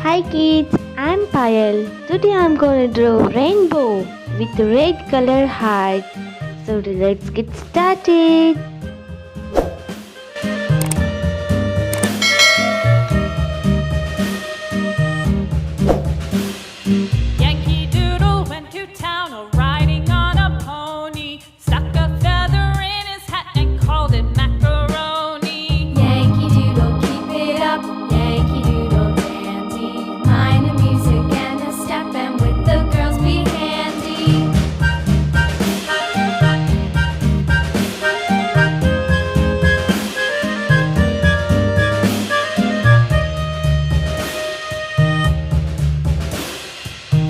Hi kids, I'm Payal. Today I'm gonna draw rainbow with red color heart. So let's get started. Yankee Doodle went to town riding on a pony, stuck a feather in his hat and called it macaroni. Yankee Doodle, keep it up, Yankee Doodle dandy. Mind the music and the step, and with the girls be handy.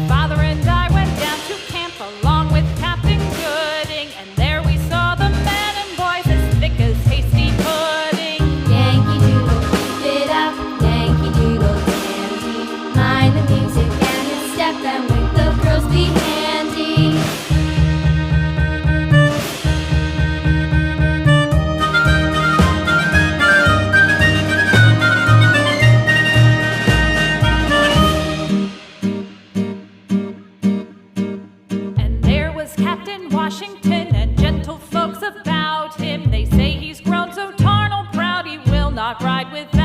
Father and I went down to camp along with Captain Gooding, and there we saw the men and boys as thick as hasty pudding. Yankee Doodle, keep it up, Yankee Doodle dandy. Mind the music and the step, and with the girls be handy. And there was Captain Washington and gentle folks about him. They say he's grown so tarnal proud he will not ride without